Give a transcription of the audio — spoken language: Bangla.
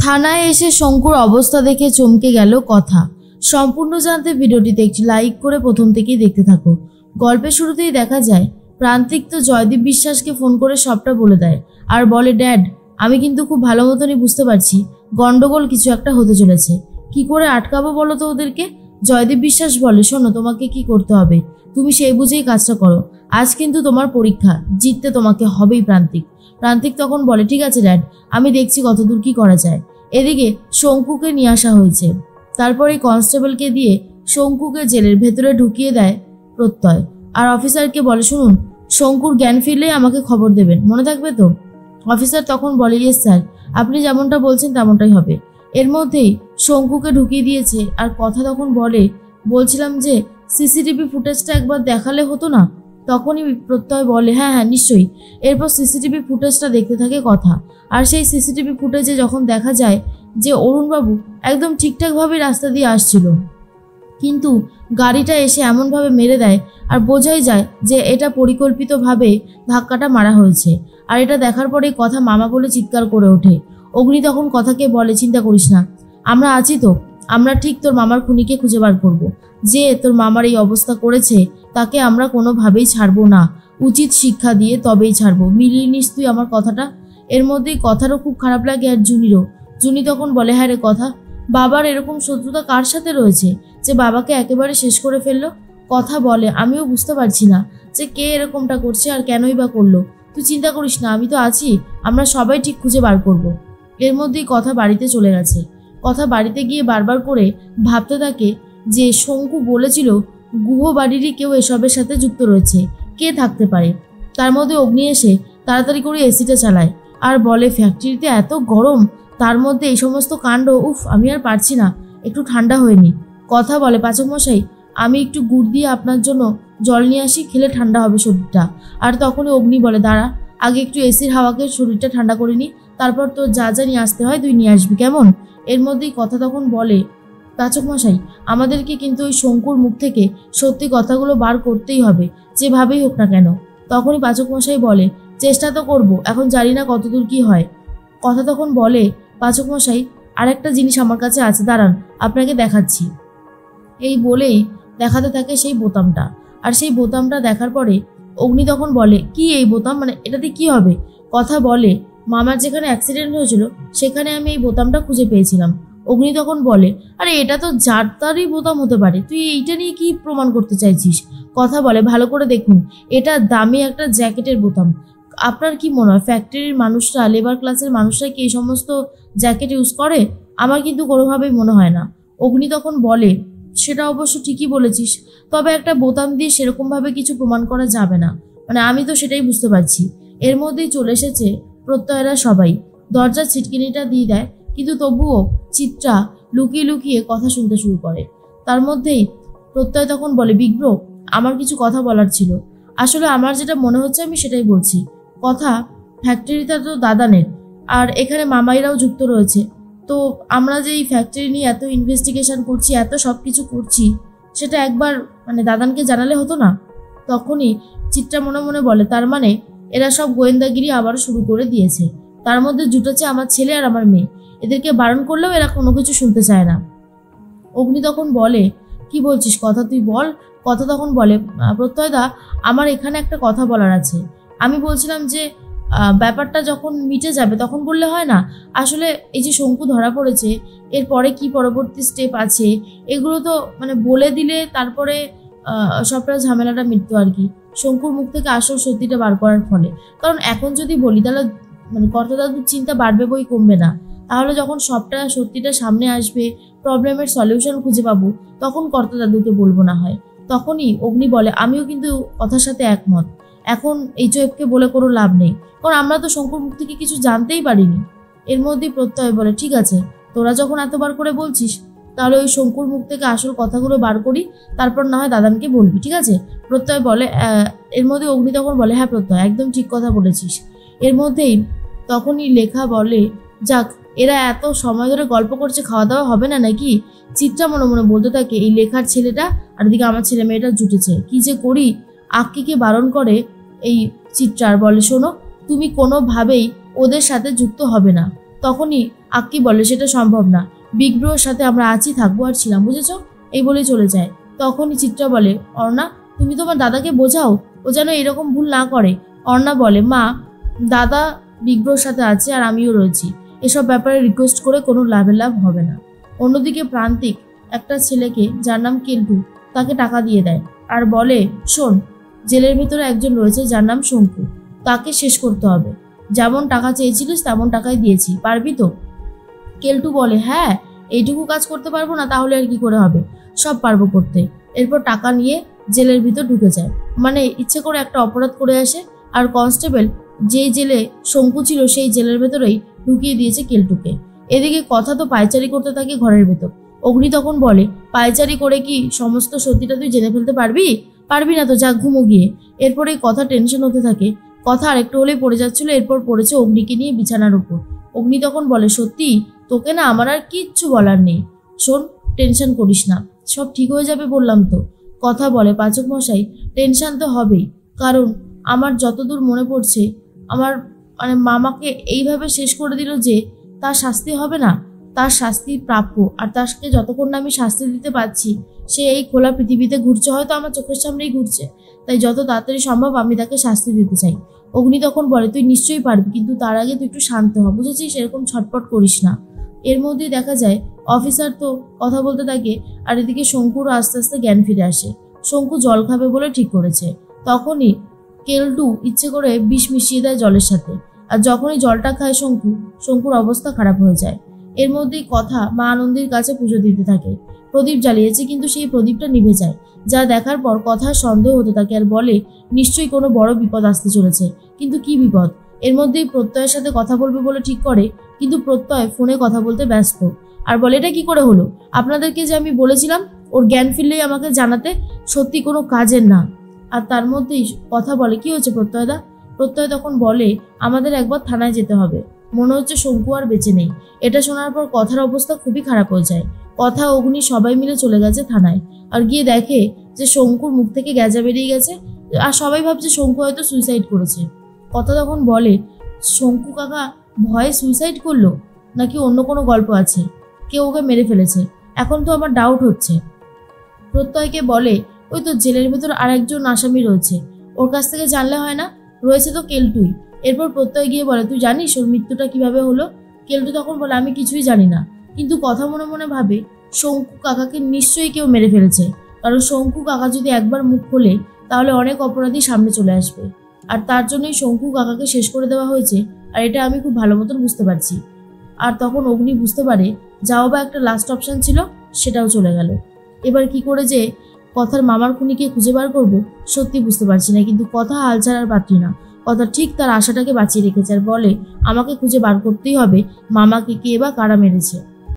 থানায় এসে শঙ্কুর অবস্থা দেখে চমকে গেল কথা। সম্পূর্ণ জানতে ভিডিওটিতে একটি লাইক করে প্রথম থেকেই দেখতে থাকো। গল্পের শুরুতেই দেখা যায় প্রান্তিক তো জয়দীপ বিশ্বাসকে ফোন করে সবটা বলে দেয় আর বলে, ড্যাড আমি কিন্তু খুব ভালো মতনই বুঝতে পারছি গন্ডগোল কিছু একটা হতে চলেছে, কি করে আটকাবো বলো তো ওদেরকে। জয়দীপ বিশ্বাস বলে, শোনো তোমাকে কি করতে হবে তুমি সেই বুঝেই কাজটা করো, আজ কিন্তু তোমার পরীক্ষা, জিততে তোমাকে হবেই। প্রান্তিক তখন বলে, ঠিক আছে ড্যাড, আমি দেখছি কতদূর কি করা যায়। এদিকে শঙ্কুকে নিয়ে আসা হয়েছে। তারপরে কনস্টেবলকে দিয়ে শঙ্কুকে জেলের ভেতরে ঢুকিয়ে দেয় প্রত্যয়, আর অফিসারকে বলে, শুনুন শঙ্কুর জ্ঞান ফিরলেই আমাকে খবর দেবেন, মনে থাকবে তো। অফিসার তখন বলে, ইয়েস স্যার, আপনি যেমনটা বলছেন তেমনটাই হবে। এর মধ্যেই শঙ্কুকে ঢুকিয়ে দিয়েছে আর কথা তখন বলছিলাম যে সিসিটিভি ফুটেজটা একবার দেখালে হতো না। তখনই প্রত্যয় বলে, হ্যাঁ হ্যাঁ নিশ্চয়ই। এরপর সিসিটিভি ফুটেজটা দেখতে থাকে কথা, আর সেই সিসিটিভি ফুটেজে যখন দেখা যায় যে অরুণবাবু একদম ঠিকঠাকভাবে রাস্তা দিয়ে আসছিল, কিন্তু গাড়িটা এসে এমনভাবে মেরে দেয় আর বোঝাই যায় যে এটা পরিকল্পিতভাবে ধাক্কাটা মারা হয়েছে। আর এটা দেখার পরেই কথা মামা বলে চিৎকার করে ওঠে। অগ্নি তখন কথাকে বলে, চিন্তা করিস না, আমরা আছি তো, আমরা ঠিক তোর মামার খুনিকে খুঁজে বার করব। যে তোর মামার এই অবস্থা করেছে তাকে আমরা কোনোভাবেই ছাড়বো না, উচিত শিক্ষা দিয়ে তবেই ছাড়বো, মিলিয়ে নিস তুই আমার কথাটা। এর মধ্যেই কথারও খুব খারাপ লাগে আর জুনি তখন বলে, হ্যাঁ রে কথা, বাবার এরকম শত্রুতা কার সাথে রয়েছে যে বাবাকে একেবারে শেষ করে ফেললো। কথা বলে, আমিও বুঝতে পারছি না যে কে এরকমটা করছে আর কেনই বা করলো। তুই চিন্তা করিস না, আমি তো আছি, আমরা সবাই ঠিক খুঁজে বার করব। এর মধ্যেই কথা বাড়িতে চলে গেছে। কথা বাড়িতে গিয়ে বারবার করে ভাবতে থাকে যে শঙ্কু বলেছিল গুহ বাড়িরই কেউ এসবের সাথে যুক্ত রয়েছে, কে থাকতে পারে। তার মধ্যে অগ্নি এসে তাড়াতাড়ি করে এসিটা চালায় আর বলে, ফ্যাক্টরিতে এত গরম, তার মধ্যে এই সমস্ত কাণ্ড, উফ আমি আর পারছি না, একটু ঠান্ডা হয়নি। কথা বলে, পাচক মশাই আমি একটু গুড় দিয়ে আপনার জন্য জল নিয়ে আসি, খেলে ঠান্ডা হবে শরীরটা। আর তখনই অগ্নি বলে, দাঁড়া আগে একটু এসির হাওয়াকে শরীরটা ঠান্ডা করে নি, তারপর তো যা যা নিয়ে আসতে হয় তুই নিয়ে আসবি, কেমন। এর মধ্যেই কথা তখন বলে, পাচক মশাই আমাদেরকে কিন্তু ওই শঙ্কুর মুখ থেকে সত্যি কথাগুলো বার করতেই হবে, যেভাবেই হোক না কেন। তখনই পাচক মশাই বলে, চেষ্টা তো করব, এখন জানি না কতদূর কি হয়। কথা তখন বলে, পাচক মশাই আরেকটা জিনিস আমার কাছে আছে, দাঁড়ান আপনাকে দেখাচ্ছি। এই বলেই দেখাতে থাকে সেই বোতামটা, আর সেই বোতামটা দেখার পরে অগ্নি তখন বলে, কি এই বোতাম, মানে এটাতে কি হবে। কথা বলে, মামার যেখানে অ্যাক্সিডেন্ট হয়েছিল সেখানে আমি এই বোতামটা খুঁজে পেয়েছিলাম। অগ্নি তখন বলে, আরে এটা তো যার তারই বোতাম হতে পারে, তুই এইটা নিয়ে কি প্রমাণ করতে চাইছিস। কথা বলে, ভালো করে দেখুন, এটা দামি একটা জ্যাকেটের বোতাম। আপনার কি মনে হয় ফ্যাক্টরির মানুষরা, লেবার ক্লাসের মানুষরা কি এই সমস্ত জ্যাকেট ইউজ করে? আমার কিন্তু কোনোভাবেই মনে হয় না। অগ্নি তখন বলে, সেটা অবশ্য ঠিকই বলেছিস, তবে একটা বোতাম দিয়ে সেরকমভাবে কিছু প্রমাণ করা যাবে না, মানে আমি তো সেটাই বুঝতে পারছি। এর মধ্যেই চলে এসেছে প্রত্যয়েরা সবাই, দরজার ছিটকিনিটা দিয়ে দেয়, কিন্তু তবুও চিত্রা লুকিয়ে লুকিয়ে কথা শুনতে শুরু করে। তার মধ্যেই প্রত্যয় তখন বলে, বিগ ব্রো আমার কিছু কথা বলার ছিল, আসলে আমার যেটা মনে হচ্ছে আমি সেটাই বলছি। কথা, ফ্যাক্টরিটা তো দাদানের, আর এখানে মামাইরাও যুক্ত রয়েছে, তো আমরা যে এই ফ্যাক্টরি নিয়ে এত ইনভেস্টিগেশন করছি, এত সব কিছু করছি, সেটা একবার মানে দাদানকে জানালে হতো না। তখনই চিত্রা মনে মনে বলে, তার মানে এরা সব গোয়েন্দাগিরি আবার শুরু করে দিয়েছে, তার মধ্যে জুটেছে আমার ছেলে আর আমার মেয়ে, এদেরকে বারণ করলেও এরা কোনো কিছু শুনতে চায় না। অগ্নি তখন বলে, কি বলছিস কথা, তুই বল। কথা তখন বলে, প্রত্যয়দা আমার এখানে একটা কথা বলার আছে। আমি বলছিলাম যে ব্যাপারটা যখন মিটে যাবে তখন বললে হয় না, আসলে এই যে শঙ্কু ধরা পড়েছে এরপরে কি পরবর্তী স্টেপ আছে এগুলো তো মানে বলে দিলে তারপরে সবটা ঝামেলাটা মিটতো আর কি, শঙ্কুর মুখ থেকে আসল সত্যিটা বার করার ফলে। কারণ এখন যদি বলি তাহলে মানে কর্তাদাদুর চিন্তা বাড়বে বই কমবে না, তাহলে যখন সবটা সত্যিটা সামনে আসবে, প্রবলেমের সলিউশন খুঁজে পাবো, তখন কর্তাদাদুকে বলবো না হয়। তখনই অগ্নি বলে, আমিও কিন্তু কথার সাথে একমত, এখন এইচওএফকে বলে কোনো লাভ নেই, কারণ আমরা তো শঙ্কুর মুখ থেকে কিছু জানতেই পারিনি। এর মধ্যেই প্রত্যয় বলে, ঠিক আছে তোরা যখন এতবার করে বলছিস তাহলে ওই শঙ্কুর মুখ থেকে আসল কথাগুলো বার করি, তারপর না হয় দাদানকে বলবি, ঠিক আছে। প্রত্যয় বলে, এর মধ্যে অগ্নি তখন বলে, হ্যাঁ প্রত্যয় একদম ঠিক কথা বলেছিস। এর মধ্যেই তখনই লেখা বলে, যাক এরা এত সময় ধরে গল্প করছে, খাওয়া দাওয়া হবে না নাকি। চিত্রা মনে মনে বলতে থাকে, এই লেখার ছেলেটা আর এদিকে আমার ছেলে মেয়েটা জুটেছে, কি যে করি। আক্কিকে বারণ করে এই চিত্রার, বলে, শোনো তুমি কোনোভাবেই ওদের সাথে যুক্ত হবে না, তখনই আক্কি বলে সেটা সম্ভব না, বিগ ব্রোর সাথে আমরা আছি, থাকবো আর ছিলাম, বুঝেছো? এই বলে চলে যায়। তখনই চিত্রা বলে, অর্ণা তুমি তোমার দাদাকে বোঝাও, ও যেন এরকম ভুল না করে। অর্ণা বলে, মা দাদা বিগ ব্রোর সাথে আছে আর আমিও রয়েছি, এসব ব্যাপারে রিকোয়েস্ট করে কোনো লাভ হবে না। অন্যদিকে প্রান্তিক একটা ছেলেকে যার নাম কেলটু তাকে টাকা দিয়ে দেয় আর বলে, শোন, জেলের ভেতরে একজন রয়েছে যার নাম শঙ্কু, তাকে শেষ করতে হবে, যেমন টাকা চেয়েছিলিস তেমন টাকাই দিয়েছি, পারবি তো? কেলটু বলে, হ্যাঁ, এইটুকু কাজ করতে পারবো না তাহলে আর কি করে হবে, সব পারবো করতে। এরপর টাকা নিয়ে জেলের ভিতর ঢুকে যায়, মানে ইচ্ছে করে একটা অপরাধ করে আসে। আর কনস্টেবল যেই জেলে শঙ্কু ছিল সেই জেলের ভেতরেই ঢুকিয়ে দিয়েছে কেলটুকে। এদিকে কথা তো পায়চারি করতে থাকে ঘরের ভেতর। অগ্নি তখন বলে, পায়চারি করে কি সমস্ত সত্যিটা তুই জেনে ফেলতে পারবি? পারবি না তো, যা ঘুমো গিয়ে। এরপর এই কথা টেনশন হতে থাকে, কথা আরেকটু হলেই পড়ে যাচ্ছিল। এরপর পড়েছে অগ্নিকে নিয়ে বিছানার উপর। অগ্নি তখন বলে, সত্যি তোকে না আমার আর কিচ্ছু বলার নেই, শোন, টেনশন করিস না, সব ঠিক হয়ে যাবে বললাম তো। কথা বলে, পাচক মশাই টেনশন তো হবেই, কারণ আমার যতদূর মনে পড়ছে আমার মামাকে এইভাবে শেষ করে দিল যে তার শাস্তি হবে না, তার শাস্তি প্রাপ্য। আর তাকে যতক্ষণ না আমি শাস্তি দিতে পারছি সে এই খোলা পৃথিবীতে ঘুরছে, হয়তো আমার চোখের সামনেই ঘুরছে, তাই যত তাড়াতাড়ি সম্ভব আমি তাকে শাস্তি দিতে চাই। অগ্নি তখন বলে, তুই নিশ্চয়ই পারবি, কিন্তু তার আগে তুই একটু শান্ত হ, বুঝেছিস? এরকম ছটপট করিস না। এর মধ্যেই দেখা যায় অফিসার তো কথা বলতে থাকে, আর এদিকে শঙ্কুর আস্তে আস্তে জ্ঞান ফিরে আসে। শঙ্কু জল খাবে বলে ঠিক করেছে। তখনই কেলটু ইচ্ছে করে বিষ মিশিয়ে দেয় জলের সাথে, আর যখনই জলটা খায় শঙ্কুর অবস্থা খারাপ হয়ে যায়। এর মধ্যেই কথা মা আনন্দীর কাছে পুজো দিতে থাকে। প্রদীপ জ্বালিয়েছে, কিন্তু সেই প্রদীপটা নিভে যায়, যা দেখার পর কথার সন্দেহ হতে থাকে আর বলে, নিশ্চয়ই কোনো বড় বিপদ আসতে চলেছে। কিন্তু কি বিপদ? এর মধ্যেই প্রত্যয়ের সাথে কথা বলবে বলে ঠিক করে, কিন্তু প্রত্যয় ফোনে কথা বলতে ব্যস্ত আর বলে, এটা কি করে হলো? আপনাদেরকে যে আমি বলেছিলাম ওর জ্ঞান ফিরলেই আমাকে জানাতে, সত্যি কোনো কাজের না। আর তার মধ্যেই কথা বলে, কি হয়েছে প্রত্যয়দা? প্রত্যয় তখন বলে, আমাদের একবার থানায় যেতে হবে, মনে হচ্ছে শঙ্কু আর বেঁচে নেই। এটা শোনার পর কথার অবস্থা খুবই খারাপ হয়ে যায়। কথা অগ্নি সবাই মিলে চলে গেছে থানায়, আর গিয়ে দেখে যে শঙ্কুর মুখ থেকে গ্যাজা বেরিয়ে গেছে, আর সবাই ভাবছে শঙ্কু হয়তো সুইসাইড করেছে। কথা তখন বলে, শঙ্কু কাকা ভয়ে সুইসাইড করলো নাকি অন্য কোনো গল্প আছে, কেউ ওকে মেরে ফেলেছে, এখন তো আমার ডাউট হচ্ছে। প্রত্যয়কে বলে, ওই তো জেলের ভেতর আর একজন আসামি রয়েছে, ওর কাছ থেকে জানলে হয় না? রয়েছে তো কেলটুই। এরপর প্রত্যয় গিয়ে বলে, তুই জানিস ওর মৃত্যুটা কিভাবে হলো? কেলটু তখন বলে, আমি কিছুই জানি না, কিন্তু কথা মনে মনে ভাবে শঙ্কু কাকাকে নিশ্চয়ই কেউ মেরে ফেলেছে, কারণ শঙ্কু কাকা যদি একবার মুখ খোলে তাহলে অনেক অপরাধী সামনে চলে আসবে, আর তার জন্যই শঙ্কু কাকাকে শেষ করে দেওয়া হয়েছে, আর এটা আমি খুব ভালো মতন বুঝতে পারছি। আর তখন অগ্নি বুঝতে পারে যাও বা একটা লাস্ট অপশন ছিল, সেটাও চলে গেল। এবার কি করে যে কথার মামার খুনিকে খুঁজে বার করব সত্যি বুঝতে পারছি না, কিন্তু কথা হাল ছাড়ার পাত্রী না। কথা ঠিক তার আশাটাকে বাঁচিয়ে রেখেছে আর বলে, আমাকে খুঁজে বার করতেই হবে মামাকে কে বা কারা মেরেছে।